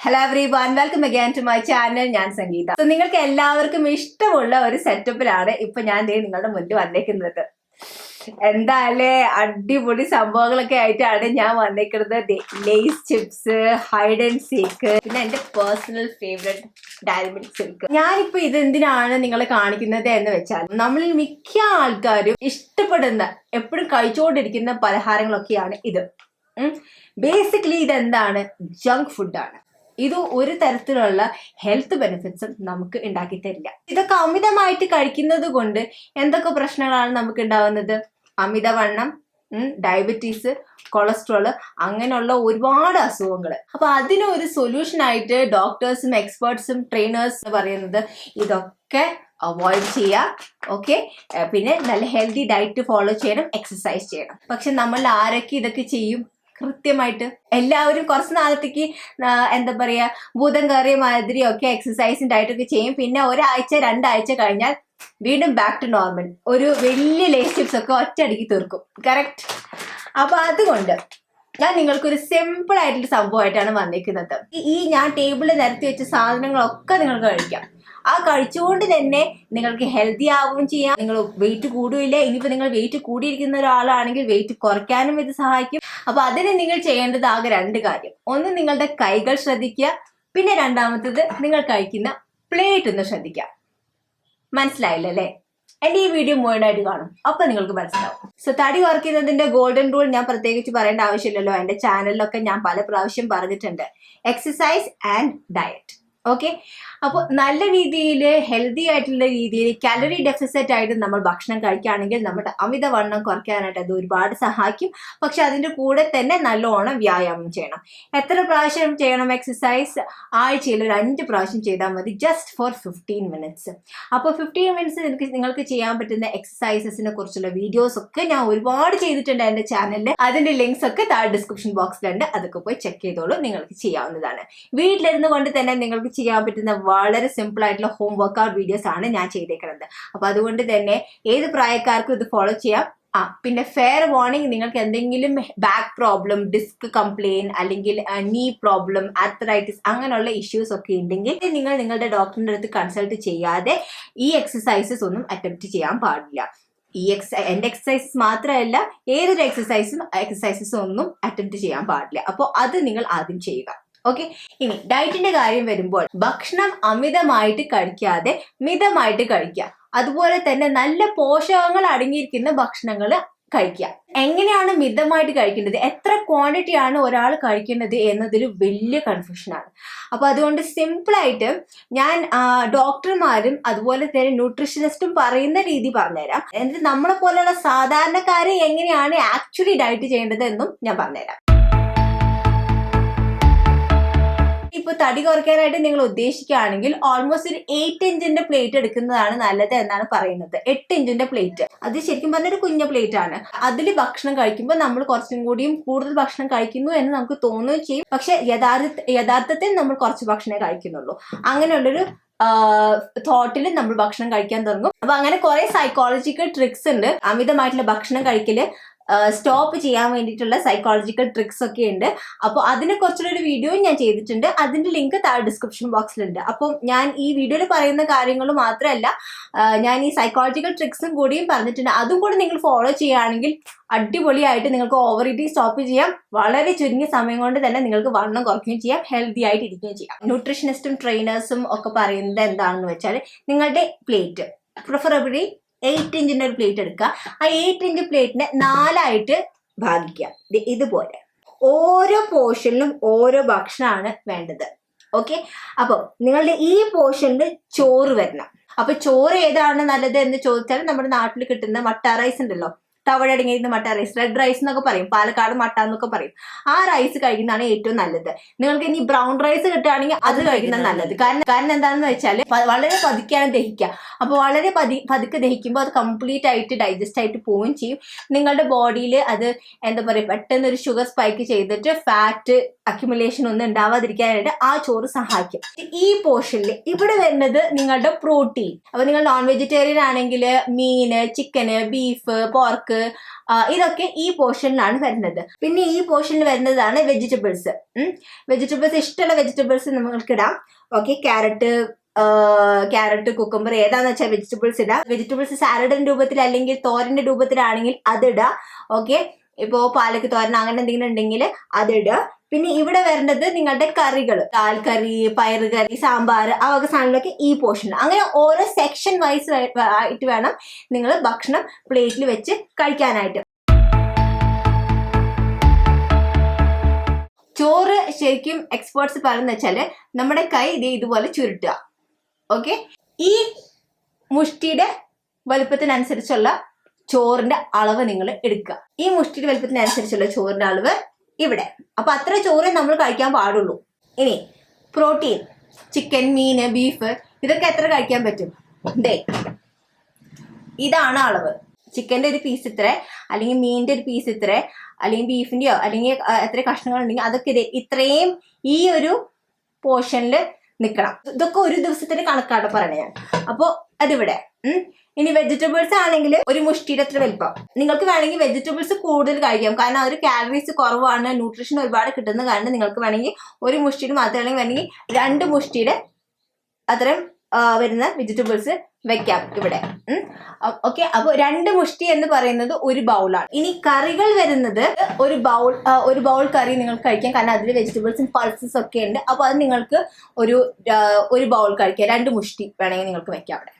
Hello everyone, welcome again to my channel. ഞാൻ സംഗീത. So നിങ്ങൾക്ക് എല്ലാവർക്കും ഇഷ്ടമുള്ള ഒരു സെറ്റപ്പിലാണ് ഇപ്പൊ ഞാൻ നിങ്ങളുടെ മുന്നിൽ വന്നേക്കുന്നത്. എന്തായാലേ അടിപൊളി സംഭവങ്ങളൊക്കെ ആയിട്ടാണ് ഞാൻ വന്നേക്കുന്നത്. Lay's chips, hide and seek, പിന്നെ എന്റെ personal favourite Dairy Milk Silk. ഞാനിപ്പോ ഇതെന്തിനാണ് നിങ്ങളെ കാണിക്കുന്നത് എന്ന് വെച്ചാൽ, നമ്മളിൽ മിക്ക ആൾക്കാരും ഇഷ്ടപ്പെടുന്ന എപ്പോഴും കഴിച്ചുകൊണ്ടിരിക്കുന്ന പലഹാരങ്ങളൊക്കെയാണ് ഇത്. ബേസിക്കലി ഇതെന്താണ്? ജങ്ക് ഫുഡാണ്. ഇത് ഒരു തരത്തിലുള്ള ഹെൽത്ത് ബെനിഫിറ്റ്സും നമുക്ക് ഉണ്ടാക്കി തരില്ല. ഇതൊക്കെ അമിതമായിട്ട് കഴിക്കുന്നത് കൊണ്ട് എന്തൊക്കെ പ്രശ്നങ്ങളാണ് നമുക്ക് ഉണ്ടാവുന്നത്? അമിതവണ്ണം, ഡയബറ്റീസ്, കൊളസ്ട്രോള്, അങ്ങനെയുള്ള ഒരുപാട് അസുഖങ്ങൾ. അപ്പൊ അതിനൊരു സൊല്യൂഷൻ ആയിട്ട് ഡോക്ടേഴ്സും എക്സ്പേർട്സും ട്രെയിനേഴ്സും പറയുന്നത് ഇതൊക്കെ അവോയ്ഡ് ചെയ്യുക. ഓക്കെ, പിന്നെ നല്ല ഹെൽത്തി ഡയറ്റ് ഫോളോ ചെയ്യണം, എക്സസൈസ് ചെയ്യണം. പക്ഷെ നമ്മൾ ആരൊക്കെ ഇതൊക്കെ ചെയ്യും? കൃത്യമായിട്ട് എല്ലാവരും കുറച്ച് നാളത്തേക്ക് എന്താ പറയാ, ഭൂതം കയറിയ മാതിരി ഒക്കെ എക്സസൈസും ഡയറ്റൊക്കെ ചെയ്യും. പിന്നെ ഒരാഴ്ച 2 ആഴ്ച കഴിഞ്ഞാൽ വീണ്ടും ബാക്ക് ടു നോർമൽ. ഒരു വലിയ ലേസ് ചിപ്സ് ഒക്കെ ഒറ്റയടിക്ക് തീർക്കും. കറക്റ്റ്. അപ്പൊ അതുകൊണ്ട് ഞാൻ നിങ്ങൾക്കൊരു സിമ്പിൾ ആയിട്ടുള്ള സംഭവമായിട്ടാണ് വന്നിരിക്കുന്നത്. ഈ ഞാൻ ടേബിളിൽ നിരത്തി വെച്ച സാധനങ്ങളൊക്കെ നിങ്ങൾക്ക് കഴിക്കാം. ആ കഴിച്ചുകൊണ്ട് തന്നെ നിങ്ങൾക്ക് ഹെൽത്തി ആവുകയും ചെയ്യാം. നിങ്ങൾ വെയിറ്റ് കൂടുകയില്ല. ഇനിയിപ്പോൾ നിങ്ങൾ വെയിറ്റ് കൂടിയിരിക്കുന്ന ഒരാളാണെങ്കിൽ വെയിറ്റ് കുറയ്ക്കാനും ഇത് സഹായിക്കും. അപ്പൊ അതിന് നിങ്ങൾ ചെയ്യേണ്ടത് ആകെ 2 കാര്യം. ഒന്ന്, നിങ്ങളുടെ കൈകൾ ശ്രദ്ധിക്കുക. പിന്നെ രണ്ടാമത്തത്, നിങ്ങൾ കഴിക്കുന്ന പ്ലേറ്റ് ഒന്ന് ശ്രദ്ധിക്കുക. മനസ്സിലായില്ലല്ലേ? എന്റെ ഈ വീഡിയോ മുഴുവനായിട്ട് കാണും, അപ്പൊ നിങ്ങൾക്ക് മനസ്സിലാവും. സോ തടി കുറയ്ക്കുന്നതിന്റെ ഗോൾഡൻ റൂൾ ഞാൻ പ്രത്യേകിച്ച് പറയേണ്ട ആവശ്യമില്ലല്ലോ. എന്റെ ചാനലിലൊക്കെ ഞാൻ പല പ്രാവശ്യം പറഞ്ഞിട്ടുണ്ട്. Exercise and diet. ഓക്കെ, അപ്പോൾ നല്ല രീതിയിൽ ഹെൽത്തി ആയിട്ടുള്ള രീതിയിൽ കാലറി ഡെഫിസിറ്റ് ആയിട്ട് നമ്മൾ ഭക്ഷണം കഴിക്കുകയാണെങ്കിൽ നമ്മുടെ അമിതവണ്ണം കുറയ്ക്കാനായിട്ട് അത് ഒരുപാട് സഹായിക്കും. പക്ഷെ അതിൻ്റെ കൂടെ തന്നെ നല്ലോണം വ്യായാമം ചെയ്യണം. എത്ര പ്രാവശ്യം ചെയ്യണം എക്സസൈസ്? ആഴ്ചയിൽ ഒരു 5 പ്രാവശ്യം ചെയ്താൽ മതി, ജസ്റ്റ് ഫോർ 15 മിനിറ്റ്സ്. അപ്പോൾ 15 മിനിറ്റ്സ് നിങ്ങൾക്ക് ചെയ്യാൻ പറ്റുന്ന എക്സസൈസസിനെ കുറിച്ചുള്ള വീഡിയോസ് ഒക്കെ ഞാൻ ഒരുപാട് ചെയ്തിട്ടുണ്ട് എൻ്റെ ചാനലിൽ. അതിൻ്റെ ലിങ്ക്സ് ഒക്കെ താഴെ ഡിസ്ക്രിപ്ഷൻ ബോക്സിലുണ്ട്. അതൊക്കെ പോയി ചെക്ക് ചെയ്തോളൂ. നിങ്ങൾക്ക് ചെയ്യാവുന്നതാണ്. വീട്ടിലിരുന്ന് കൊണ്ട് തന്നെ നിങ്ങൾക്ക് ചെയ്യാൻ പറ്റുന്ന വളരെ സിമ്പിൾ ആയിട്ടുള്ള ഹോം വർക്ക്ഔട്ട് വീഡിയോസ് ആണ് ഞാൻ ചെയ്തേക്കുന്നത്. അപ്പൊ അതുകൊണ്ട് തന്നെ ഏത് പ്രായക്കാർക്കും ഇത് ഫോളോ ചെയ്യാം. പിന്നെ ഫെയർ വാർണിംഗ്, നിങ്ങൾക്ക് എന്തെങ്കിലും ബാക്ക് പ്രോബ്ലം, ഡിസ്ക് കംപ്ലയിന്റ്, അല്ലെങ്കിൽ നീ പ്രോബ്ലം, ആർത്രൈറ്റിസ്, അങ്ങനെയുള്ള ഇഷ്യൂസ് ഒക്കെ ഉണ്ടെങ്കിൽ നിങ്ങൾ നിങ്ങളുടെ ഡോക്ടറിന്റെ അടുത്ത് കൺസൾട്ട് ചെയ്യാതെ ഈ എക്സസൈസസ് ഒന്നും അറ്റംപ്റ്റ് ചെയ്യാൻ പാടില്ല. എന്റെ എക്സസൈസസ് മാത്രമല്ല, ഏതൊരു എക്സസൈസസും ഒന്നും അറ്റംപ്റ്റ് ചെയ്യാൻ പാടില്ല. അപ്പോൾ അത് നിങ്ങൾ ആദ്യം ചെയ്യുക. ഓക്കെ, ഇനി ഡയറ്റിന്റെ കാര്യം വരുമ്പോൾ ഭക്ഷണം അമിതമായിട്ട് കഴിക്കാതെ മിതമായിട്ട് കഴിക്കുക. അതുപോലെ തന്നെ നല്ല പോഷകങ്ങൾ അടങ്ങിയിരിക്കുന്ന ഭക്ഷണങ്ങൾ കഴിക്കുക. എങ്ങനെയാണ് മിതമായിട്ട് കഴിക്കേണ്ടത്? എത്ര ക്വാണ്ടിറ്റിയാണ് ഒരാൾ കഴിക്കേണ്ടത് എന്നതൊരു വലിയ കൺഫ്യൂഷനാണ്. അപ്പൊ അതുകൊണ്ട് സിമ്പിളായിട്ട് ഞാൻ ഡോക്ടർമാരും അതുപോലെ തന്നെ ന്യൂട്രീഷനിസ്റ്റും പറയുന്ന രീതി പറഞ്ഞുതരാം. എന്നിട്ട് നമ്മളെ പോലെയുള്ള സാധാരണക്കാരെ എങ്ങനെയാണ് ആക്ച്വലി ഡയറ്റ് ചെയ്യേണ്ടത് എന്നും ഞാൻ പറഞ്ഞുതരാം. ഇപ്പൊ തടി കുറയ്ക്കാനായിട്ട് നിങ്ങൾ ഉദ്ദേശിക്കുകയാണെങ്കിൽ ഓൾമോസ്റ്റ് ഒരു 8 ഇഞ്ചിന്റെ പ്ലേറ്റ് എടുക്കുന്നതാണ് നല്ലത് എന്നാണ് പറയുന്നത്. 8 ഇഞ്ചിന്റെ പ്ലേറ്റ്, അത് ശരിക്കും പറഞ്ഞൊരു കുഞ്ഞ പ്ലേറ്റ് ആണ്. അതിൽ ഭക്ഷണം കഴിക്കുമ്പോൾ നമ്മൾ കുറച്ചും കൂടിയും കൂടുതൽ ഭക്ഷണം കഴിക്കുന്നു എന്ന് നമുക്ക് തോന്നുകയും ചെയ്യും. പക്ഷെ യഥാർത്ഥത്തിൽ നമ്മൾ കുറച്ച് ഭക്ഷണമേ കഴിക്കുന്നുള്ളൂ. അങ്ങനെയുള്ളൊരു തോട്ടിൽ നമ്മൾ ഭക്ഷണം കഴിക്കാൻ തുടങ്ങും. അപ്പൊ അങ്ങനെ കുറെ സൈക്കോളജിക്കൽ ട്രിക്സ് ഉണ്ട്. അമിതമായിട്ടുള്ള ഭക്ഷണം കഴിക്കല് സ്റ്റോപ്പ് ചെയ്യാൻ വേണ്ടിയിട്ടുള്ള സൈക്കോളജിക്കൽ ട്രിക്സ് ഒക്കെ ഉണ്ട്. അപ്പോൾ അതിനെ കുറിച്ചുള്ളൊരു വീഡിയോ ഞാൻ ചെയ്തിട്ടുണ്ട്. അതിന്റെ ലിങ്ക് താഴെ ഡിസ്ക്രിപ്ഷൻ ബോക്സിലുണ്ട്. അപ്പം ഞാൻ ഈ വീഡിയോയിൽ പറയുന്ന കാര്യങ്ങൾ മാത്രമല്ല, ഞാൻ ഈ സൈക്കോളജിക്കൽ ട്രിക്സും കൂടിയും പറഞ്ഞിട്ടുണ്ട്. അതും കൂടി നിങ്ങൾ ഫോളോ ചെയ്യുകയാണെങ്കിൽ അടിപൊളിയായിട്ട് നിങ്ങൾക്ക് ഓവർ ഈറ്റിംഗ് സ്റ്റോപ്പ് ചെയ്യാം. വളരെ ചുരുങ്ങിയ സമയം കൊണ്ട് തന്നെ നിങ്ങൾക്ക് വണ്ണം കുറയ്ക്കുകയും ചെയ്യാം, ഹെൽത്തി ആയിട്ട് ഇരിക്കുകയും ചെയ്യാം. ന്യൂട്രീഷനിസ്റ്റും ട്രെയിനേഴ്സും ഒക്കെ പറയുന്നത് എന്താണെന്ന് വെച്ചാൽ, നിങ്ങളുടെ പ്ലേറ്റ് പ്രിഫറബിളി 8 ഇഞ്ചിന്റെ ഒരു പ്ലേറ്റ് എടുക്കുക. ആ 8 ഇഞ്ച് പ്ലേറ്റിനെ 4ആയിട്ട് ഭാഗിക്കുക. ഇതുപോലെ ഓരോ പോർഷനിലും ഓരോ ഭക്ഷണമാണ് വേണ്ടത്. ഓക്കെ, അപ്പൊ നിങ്ങളുടെ ഈ പോർഷനിൽ ചോറ് വരണം. അപ്പൊ ചോറ് ഏതാണ് നല്ലത് എന്ന് ചോദിച്ചാൽ, നമ്മുടെ നാട്ടിൽ കിട്ടുന്ന മട്ട റൈസ് ഉണ്ടല്ലോ, തവഴ അടങ്ങിയിരുന്ന മട്ട റൈസ്, റെഡ് റൈസ് എന്നൊക്കെ പറയും, പാലക്കാട് മട്ട എന്നൊക്കെ പറയും. ആ റൈസ് കഴിക്കുന്നതാണ് ഏറ്റവും നല്ലത്. നിങ്ങൾക്ക് ഇനി ബ്രൗൺ റൈസ് കിട്ടുകയാണെങ്കിൽ അത് കഴിക്കുന്നത് നല്ലത്. കാരണം എന്താണെന്ന് വെച്ചാൽ വളരെ പതുക്കെയാണ് ദഹിക്കുക. അപ്പോൾ വളരെ പതുക്കെ ദഹിക്കുമ്പോൾ അത് കംപ്ലീറ്റ് ആയിട്ട് ഡൈജസ്റ്റ് ആയിട്ട് പോവുകയും ചെയ്യും. നിങ്ങളുടെ ബോഡിയിൽ അത് എന്താ പറയുക, പെട്ടെന്ന് ഒരു ഷുഗർ സ്പൈക്ക് ചെയ്തിട്ട് ഫാറ്റ് അക്യുമുലേഷൻ ഒന്നും ഉണ്ടാവാതിരിക്കാനായിട്ട് ആ ചോറ് സഹായിക്കും. ഈ പോർഷനിൽ ഇവിടെ വരുന്നത് നിങ്ങളുടെ പ്രോട്ടീൻ. അപ്പൊ നിങ്ങൾ നോൺ വെജിറ്റേറിയൻ ആണെങ്കിൽ മീന്, ചിക്കന്, ബീഫ്, പോർക്ക് ഇതൊക്കെ ഈ പോർഷനിലാണ് വരുന്നത്. പിന്നെ ഈ പോർഷനിൽ വരുന്നതാണ് വെജിറ്റബിൾസ്. ഇഷ്ടമുള്ള വെജിറ്റബിൾസ് നിങ്ങൾക്ക് ഇടാം. ഓക്കെ, ക്യാരറ്റ്, കുക്കുംബർ ഏതാന്ന് വെച്ചാൽ വെജിറ്റബിൾസ് ഇടാം. വെജിറ്റബിൾസ് സാലഡിന്റെ രൂപത്തിൽ അല്ലെങ്കിൽ തോരന്റെ രൂപത്തിലാണെങ്കിൽ അതിടാം. ഓക്കെ, ഇപ്പോ പാലക്ക് തോരൻ അങ്ങനെ എന്തെങ്കിലും ഉണ്ടെങ്കിൽ അതിടുക. പിന്നെ ഇവിടെ വരേണ്ടത് നിങ്ങളുടെ കറികൾ, ദാൽ കറി, പയറ് കറി, സാമ്പാർ, ആ വക സാധനങ്ങളൊക്കെ ഈ പോർഷൻ. അങ്ങനെ ഓരോ സെക്ഷൻ വൈസ് ആയിട്ട് വേണം നിങ്ങൾ ഭക്ഷണം പ്ലേറ്റിൽ വെച്ച് കഴിക്കാനായിട്ട്. ചോറ് ശരിക്കും എക്സ്പേർട്സ് പറയുന്ന വെച്ചാല് നമ്മുടെ കൈ ഇതുപോലെ ചുരുട്ടുക. ഓക്കെ, ഈ മുഷ്ടിയുടെ വലുപ്പത്തിനനുസരിച്ചുള്ള ചോറിന്റെ അളവ് നിങ്ങൾ എടുക്കുക. ഈ മുഷ്ടിയുടെ വലുപ്പത്തിനനുസരിച്ചുള്ള ചോറിന്റെ അളവ് ഇവിടെ. അപ്പൊ അത്ര ചോറ് നമ്മൾ കഴിക്കാൻ പാടുള്ളൂ. ഇനി പ്രോട്ടീൻ, ചിക്കൻ, മീന്, ബീഫ് ഇതൊക്കെ എത്ര കഴിക്കാൻ പറ്റും? ഇതാണ് അളവ്. ചിക്കന്റെ ഒരു പീസ് ഇത്ര, അല്ലെങ്കിൽ മീനിന്റെ ഒരു പീസ് ഇത്ര, അല്ലെങ്കിൽ ബീഫിന്റെയോ അല്ലെങ്കിൽ എത്ര കഷ്ണങ്ങൾ ഉണ്ടെങ്കിൽ അതൊക്കെ ഇത്രയും ഈ ഒരു പോർഷനിൽ നിൽക്കണം. ഇതൊക്കെ ഒരു ദിവസത്തിന്റെ കണക്കാണ് പറയണേ ഞാൻ. അപ്പോ അതിവിടെ. ഇനി വെജിറ്റബിൾസ് ആണെങ്കിൽ ഒരു മുഷ്ടിയുടെ അത്ര വലിപ്പം. നിങ്ങൾക്ക് വേണമെങ്കിൽ വെജിറ്റബിൾസ് കൂടുതൽ കഴിക്കാം, കാരണം അതൊരു കാലറീസ് കുറവാണ്, ന്യൂട്രീഷൻ ഒരുപാട് കിട്ടുന്ന കാരണം നിങ്ങൾക്ക് വേണമെങ്കിൽ ഒരു മുഷ്ടിയുടെ മാത്രമേ വേണമെങ്കിൽ 2 മുഷ്ടിയുടെ അത്രയും വരുന്ന വെജിറ്റബിൾസ് വെക്കാം ഇവിടെ. ഓക്കെ, അപ്പോൾ 2 മുഷ്ടി എന്ന് പറയുന്നത് ഒരു ബൗളാണ്. ഇനി കറികൾ വരുന്നത് ഒരു ബൗൾ കറി നിങ്ങൾക്ക് കഴിക്കാം, കാരണം അതിൽ വെജിറ്റബിൾസും പൾസസ് ഒക്കെ ഉണ്ട്. അപ്പോൾ അത് നിങ്ങൾക്ക് ഒരു ബൗൾ കഴിക്കാം. 2 മുഷ്ടി വേണമെങ്കിൽ നിങ്ങൾക്ക് വെക്കാം അവിടെ.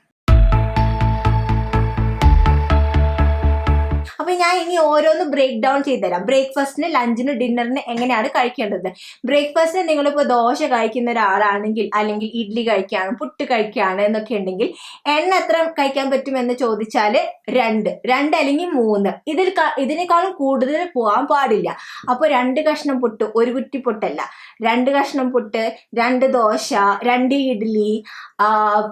അപ്പൊ ഞാൻ ഇനി ഓരോന്ന് ബ്രേക്ക് ഡൗൺ ചെയ്തുതരാം. ബ്രേക്ക്ഫാസ്റ്റിന്, ലഞ്ചിന്, ഡിന്നറിന് എങ്ങനെയാണ് കഴിക്കേണ്ടത്. ബ്രേക്ക്ഫാസ്റ്റിന് നിങ്ങളിപ്പോൾ ദോശ കഴിക്കുന്ന ഒരാളാണെങ്കിൽ, അല്ലെങ്കിൽ ഇഡ്ഡലി കഴിക്കുകയാണ്, പുട്ട് കഴിക്കുകയാണ് എന്നൊക്കെ ഉണ്ടെങ്കിൽ എണ്ണ എത്ര കഴിക്കാൻ പറ്റുമെന്ന് ചോദിച്ചാൽ 2 അല്ലെങ്കിൽ 3. ഇതിനേക്കാളും കൂടുതൽ പോകാൻ പാടില്ല. അപ്പോൾ 2 കഷ്ണം പുട്ട്, ഒരു കുറ്റി പുട്ടല്ല, 2 കഷ്ണം പുട്ട്, 2 ദോശ, 2 ഇഡ്ഡലി,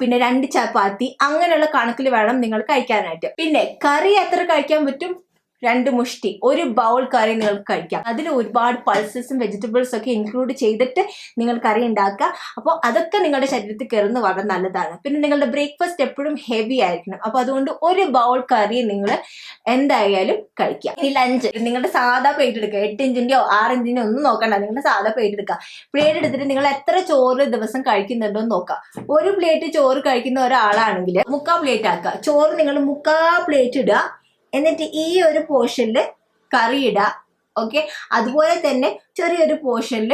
പിന്നെ 2 ചപ്പാത്തി, അങ്ങനെയുള്ള കണക്കിൽ വേണം നിങ്ങൾ കഴിക്കാനായിട്ട്. പിന്നെ കറി എത്ര കഴിക്കാൻ പറ്റും? 2 മുഷ്ടി, ഒരു ബൗൾ കറി നിങ്ങൾക്ക് കഴിക്കാം. അതിൽ ഒരുപാട് പൾസസും വെജിറ്റബിൾസും ഒക്കെ ഇൻക്ലൂഡ് ചെയ്തിട്ട് നിങ്ങൾ കറി ഉണ്ടാക്കുക. അപ്പോൾ അതൊക്കെ നിങ്ങളുടെ ശരീരത്തിൽ കയറുന്നത് വളരെ നല്ലതാണ്. പിന്നെ നിങ്ങളുടെ ബ്രേക്ക്ഫാസ്റ്റ് എപ്പോഴും ഹെവി ആയിരിക്കണം. അപ്പോൾ അതുകൊണ്ട് ഒരു ബൗൾ കറി നിങ്ങൾ എന്തായാലും കഴിക്കുക. ഈ ലഞ്ച് നിങ്ങളുടെ സാധാ പ്ലേറ്റ് എടുക്കുക. 8 ഇഞ്ചിന്റെയോ 6 ഇഞ്ചിന്റെയോ ഒന്നും നോക്കണ്ട, നിങ്ങളുടെ സാധാ പ്ലേറ്റ് എടുക്കുക. പ്ലേറ്റ് എടുത്തിട്ട് നിങ്ങൾ എത്ര ചോറ് ദിവസം കഴിക്കുന്നുണ്ടോ എന്ന് നോക്കുക. ഒരു പ്ലേറ്റ് ചോറ് കഴിക്കുന്ന ഒരാളാണെങ്കിൽ 3/4 പ്ലേറ്റ് ആക്കുക. ചോറ് നിങ്ങൾ 3/4 പ്ലേറ്റ് ഇടുക. എന്നിട്ട് ഈ ഒരു പോർഷനിൽ കറി ഇടുക. ഓക്കെ, അതുപോലെ തന്നെ ചെറിയൊരു പോർഷനിൽ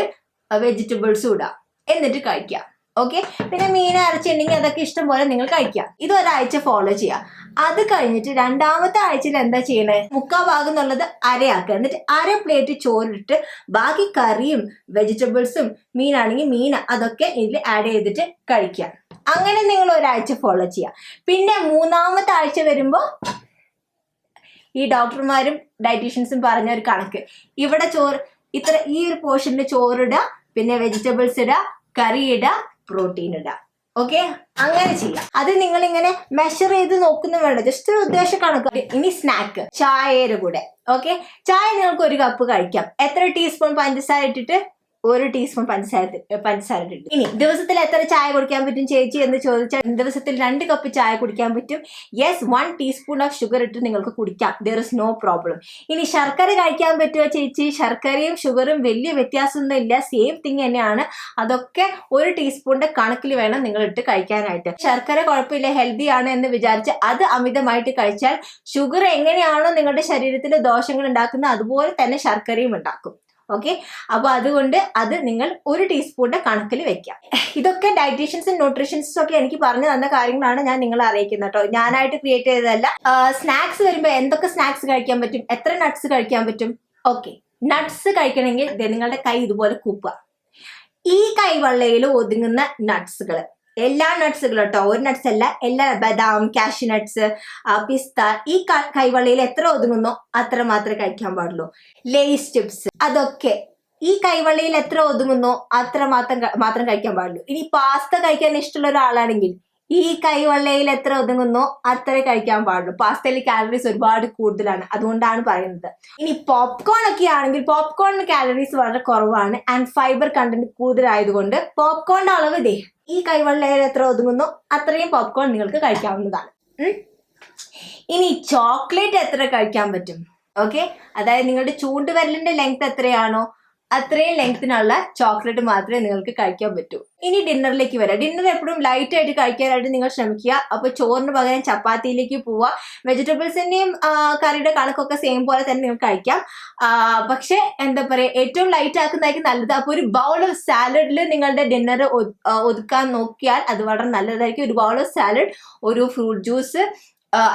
വെജിറ്റബിൾസും ഇടുക. എന്നിട്ട് കഴിക്കുക. ഓക്കെ, പിന്നെ മീൻ അരച്ചിട്ടുണ്ടെങ്കിൽ അതൊക്കെ ഇഷ്ടം പോലെ നിങ്ങൾ കഴിക്കുക. ഇത് ഒരാഴ്ച ഫോളോ ചെയ്യുക. അത് കഴിഞ്ഞിട്ട് 2ാമത്തെ ആഴ്ചയിൽ എന്താ ചെയ്യണേ? 3/4 ഭാഗം എന്നുള്ളത് അരയാക്കുക. എന്നിട്ട് 1/2 പ്ലേറ്റ് ചോറിട്ട് ബാക്കി കറിയും വെജിറ്റബിൾസും മീനാണെങ്കിൽ മീൻ അതൊക്കെ ഇതിൽ ആഡ് ചെയ്തിട്ട് കഴിക്കുക. അങ്ങനെ നിങ്ങൾ ഒരാഴ്ച ഫോളോ ചെയ്യുക. പിന്നെ 3ാമത്തെ ആഴ്ച വരുമ്പോൾ ഈ ഡോക്ടർമാരും ഡയറ്റീഷ്യൻസും പറഞ്ഞ ഒരു കണക്ക്, ഇവിടെ ചോറ് ഇത്ര, ഈ ഒരു പോർഷനിൽ ചോറിടുക, പിന്നെ വെജിറ്റബിൾസ് ഇടുക, കറി ഇടുക, പ്രോട്ടീൻ ഇടുക. ഓക്കെ, അങ്ങനെ ചെയ്യാം. അത് നിങ്ങൾ ഇങ്ങനെ മെഷർ ചെയ്ത് നോക്കുന്ന വേണ്ട, ജസ്റ്റ് ഒരു ഉദ്ദേശ കണക്ക്. ഇനി സ്നാക്ക്, ചായയുടെ കൂടെ. ഓക്കെ, ചായ നിങ്ങൾക്ക് 1 കപ്പ് കഴിക്കാം. എത്ര ടീസ്പൂൺ പഞ്ചസാര ഇട്ടിട്ട്? 1 ടീസ്പൂൺ പഞ്ചസാര ഇട്ടിട്ട്. ഇനി ദിവസത്തിൽ എത്ര ചായ കുടിക്കാൻ പറ്റും ചേച്ചി എന്ന് ചോദിച്ചാൽ, ദിവസത്തിൽ 2 കപ്പ് ചായ കുടിക്കാൻ പറ്റും. യെസ്, 1 ടീസ്പൂൺ ഓഫ് ഷുഗർ ഇട്ട് നിങ്ങൾക്ക് കുടിക്കാം. There is no problem. ഇനി ശർക്കര കഴിക്കാൻ പറ്റുമോ ചേച്ചി? ശർക്കരയും ഷുഗറും വലിയ വ്യത്യാസമൊന്നും ഇല്ല, സെയിം തിങ് തന്നെയാണ്. അതൊക്കെ 1 ടീസ്പൂണിന്റെ കണക്കിൽ വേണം നിങ്ങൾ ഇട്ട് കഴിക്കാനായിട്ട്. ശർക്കര കുഴപ്പമില്ല, ഹെൽത്തി ആണ് എന്ന് വിചാരിച്ച് അത് അമിതമായിട്ട് കഴിച്ചാൽ ഷുഗർ എങ്ങനെയാണോ നിങ്ങളുടെ ശരീരത്തിൽ ദോഷങ്ങൾ ഉണ്ടാക്കുന്നത് അതുപോലെ തന്നെ ശർക്കരയും ഉണ്ടാക്കും. ഓക്കെ, അപ്പൊ അതുകൊണ്ട് അത് നിങ്ങൾ 1 ടീസ്പൂണിന്റെ കണക്കിൽ വെക്കാം. ഇതൊക്കെ ഡയറ്റീഷ്യൻസും ന്യൂട്രീഷ്യൻസും ഒക്കെ എനിക്ക് പറഞ്ഞു തന്ന കാര്യങ്ങളാണ് ഞാൻ നിങ്ങളെ അറിയിക്കുന്നത് കേട്ടോ, ഞാനായിട്ട് ക്രിയേറ്റ് ചെയ്തതല്ല. സ്നാക്സ് വരുമ്പോ എന്തൊക്കെ സ്നാക്സ് കഴിക്കാൻ പറ്റും, എത്ര നട്ട്സ് കഴിക്കാൻ പറ്റും? ഓക്കെ, നട്ട്സ് കഴിക്കണമെങ്കിൽ നിങ്ങളുടെ കൈ ഇതുപോലെ കൂപ്പുക. ഈ കൈവെള്ളയിൽ ഒതുങ്ങുന്ന നട്ട്സുകൾ, എല്ലാ നട്ട്സുകളും കേട്ടോ, ഒരു നട്ട്സ് അല്ല, എല്ലാ ബദാം, കാഷ്യൂ നട്ട്സ്, പിസ്ത, ഈ കൈവെള്ളയിൽ എത്ര ഒതുങ്ങുന്നോ അത്ര മാത്രമേ കഴിക്കാൻ പാടുള്ളൂ. ലേസ് ചിപ്സ്, അതൊക്കെ ഈ കൈവെള്ളയിൽ എത്ര ഒതുങ്ങുന്നോ അത്ര മാത്രം കഴിക്കാൻ പാടുള്ളൂ. ഇനി പാസ്ത കഴിക്കാൻ ഇഷ്ടമുള്ള ഒരാളാണെങ്കിൽ ഈ കൈവെള്ളയിൽ എത്ര ഒതുങ്ങുന്നോ അത്രേ കഴിക്കാൻ പാടുള്ളൂ. പാസ്തയിൽ കാലറീസ് ഒരുപാട് കൂടുതലാണ്, അതുകൊണ്ടാണ് പറയുന്നത്. ഇനി പോപ്കോൺ ഒക്കെ ആണെങ്കിൽ പോപ്കോണിന് കാലറീസ് വളരെ കുറവാണ് ആൻഡ് ഫൈബർ കണ്ടന്റ് കൂടുതലായതുകൊണ്ട് പോപ്കോണിന്റെ അളവ് ദേ ഈ കൈവെള്ളയിൽ എത്ര ഒതുങ്ങുന്നോ അത്രയും പോപ്കോൺ നിങ്ങൾക്ക് കഴിക്കാവുന്നതാണ്. ഇനി ചോക്ലേറ്റ് എത്ര കഴിക്കാൻ പറ്റും? ഓക്കെ, അതായത് നിങ്ങളുടെ ചൂണ്ടുവിരലിന്റെ ലെങ്ത് എത്രയാണോ അത്രയും ലെങ്ത്തിനുള്ള ചോക്ലേറ്റ് മാത്രമേ നിങ്ങൾക്ക് കഴിക്കാൻ പറ്റൂ. ഇനി ഡിന്നറിലേക്ക് വരാം. ഡിന്നർ എപ്പോഴും ലൈറ്റ് ആയിട്ട് കഴിക്കാനായിട്ട് നിങ്ങൾ ശ്രമിക്കുക. അപ്പോൾ ചോറിന് പകരം ചപ്പാത്തിയിലേക്ക് പോവുക. വെജിറ്റബിൾസിന്റെയും കറിയുടെ കണക്കൊക്കെ സെയിം പോലെ തന്നെ നിങ്ങൾക്ക് കഴിക്കാം. പക്ഷെ എന്താ പറയുക, ഏറ്റവും ലൈറ്റ് ആക്കുന്നതായിരിക്കും നല്ലത്. അപ്പോൾ ഒരു ബൗൾ ഓഫ് സാലഡിൽ നിങ്ങളുടെ ഡിന്നർ ഒതുക്കാൻ നോക്കിയാൽ അത് വളരെ നല്ലതായിരിക്കും. ഒരു ബൗൾ ഓഫ് സാലഡ്, ഒരു ഫ്രൂട്ട് ജ്യൂസ്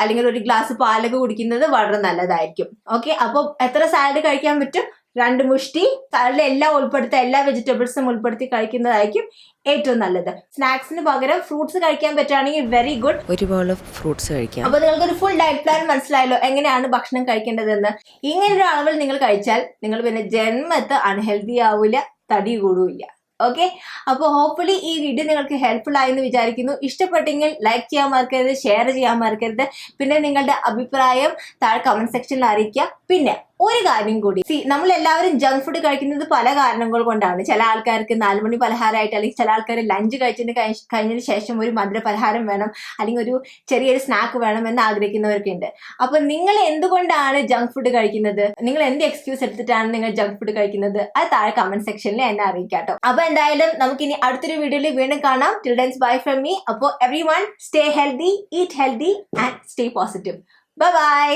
അല്ലെങ്കിൽ ഒരു ഗ്ലാസ് പാലൊക്കെ കുടിക്കുന്നത് വളരെ നല്ലതായിരിക്കും. ഓക്കെ, അപ്പോൾ എത്ര സാലഡ് കഴിക്കാൻ പറ്റും? 2 മുഷ്ടി. സാലഡിൽ എല്ലാം ഉൾപ്പെടുത്തി, എല്ലാ വെജിറ്റബിൾസും ഉൾപ്പെടുത്തി കഴിക്കുന്നതായിരിക്കും ഏറ്റവും നല്ലത്. സ്നാക്സിന് പകരം ഫ്രൂട്ട്സ് കഴിക്കാൻ പറ്റുകയാണെങ്കിൽ വെരി ഗുഡ്. ഒരു ബൗൾ ഓഫ് ഫ്രൂട്ട്സ് കഴിക്കാം. അപ്പോൾ നിങ്ങൾക്കൊരു ഫുൾ ഡയറ്റ് പ്ലാൻ മനസ്സിലായല്ലോ എങ്ങനെയാണ് ഭക്ഷണം കഴിക്കേണ്ടതെന്ന്. ഇങ്ങനൊരു അളവിൽ നിങ്ങൾ കഴിച്ചാൽ നിങ്ങൾ പിന്നെ ജന്മത്ത് അൺഹെൽത്തി ആവില്ല, തടി കൂടുകയില്ല. ഓക്കെ, അപ്പോൾ ഹോപ്പ്ഫുള്ളി ഈ വീഡിയോ നിങ്ങൾക്ക് ഹെൽപ്ഫുൾ ആയെന്ന് വിചാരിക്കുന്നു. ഇഷ്ടപ്പെട്ടെങ്കിൽ ലൈക്ക് ചെയ്യാൻ മറക്കരുത്, ഷെയർ ചെയ്യാൻ മറക്കരുത്. പിന്നെ നിങ്ങളുടെ അഭിപ്രായം താഴെ കമന്റ് സെക്ഷനിൽ അറിയിക്കുക. പിന്നെ ഒരു കാര്യം കൂടി, നമ്മൾ എല്ലാവരും ജങ്ക് ഫുഡ് കഴിക്കുന്നത് പല കാരണങ്ങൾ കൊണ്ടാണ്. ചില ആൾക്കാർക്ക് 4 മണി പലഹാരമായിട്ട്, അല്ലെങ്കിൽ ചില ആൾക്കാർ ലഞ്ച് കഴിഞ്ഞതിന് ശേഷം ഒരു മധുര പലഹാരം വേണം, അല്ലെങ്കിൽ ഒരു ചെറിയൊരു സ്നാക്ക് വേണം എന്ന് ആഗ്രഹിക്കുന്നവരൊക്കെ ഉണ്ട്. അപ്പൊ നിങ്ങൾ എന്തുകൊണ്ടാണ് ജങ്ക് ഫുഡ് കഴിക്കുന്നത്? നിങ്ങൾ എന്ത് എക്സ്ക്യൂസ് എടുത്തിട്ടാണ് നിങ്ങൾ ജങ്ക് ഫുഡ് കഴിക്കുന്നത്? അത് താഴെ കമന്റ് സെക്ഷനിൽ എന്നെ അറിയിക്കാട്ടോ. അപ്പൊ എന്തായാലും നമുക്കിനി അടുത്തൊരു വീഡിയോയിൽ വീണ്ടും കാണാം. Till then bye from me. അപ്പോൾ everyone stay healthy, eat healthy and stay positive. Bye by.